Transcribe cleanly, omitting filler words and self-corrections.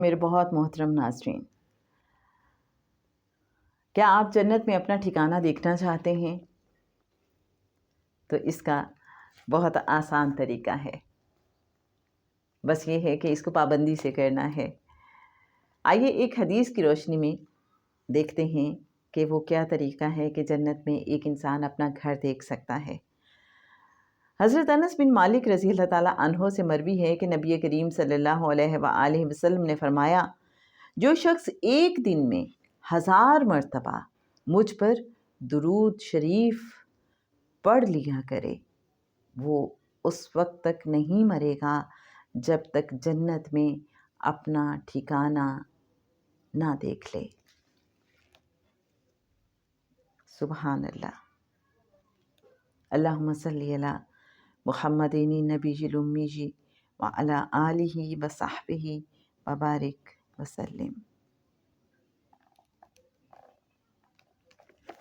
میرے بہت محترم ناظرین، کیا آپ جنت میں اپنا ٹھکانہ دیکھنا چاہتے ہیں؟ تو اس کا بہت آسان طریقہ ہے، بس یہ ہے کہ اس کو پابندی سے کرنا ہے۔ آئیے ایک حدیث کی روشنی میں دیکھتے ہیں کہ وہ کیا طریقہ ہے کہ جنت میں ایک انسان اپنا گھر دیکھ سکتا ہے۔ حضرت انس بن مالک رضی اللہ تعالیٰ عنہ سے مروی ہے کہ نبی کریم صلی اللہ علیہ وآلہ وسلم نے فرمایا، جو شخص ایک دن میں 1000 مرتبہ مجھ پر درود شریف پڑھ لیا کرے، وہ اس وقت تک نہیں مرے گا جب تک جنت میں اپنا ٹھکانہ نہ دیکھ لے۔ سبحان اللہ۔ اللہم صلی علی محمد النبی الامی وعلی آلہ وصحبہ وبارک وسلم۔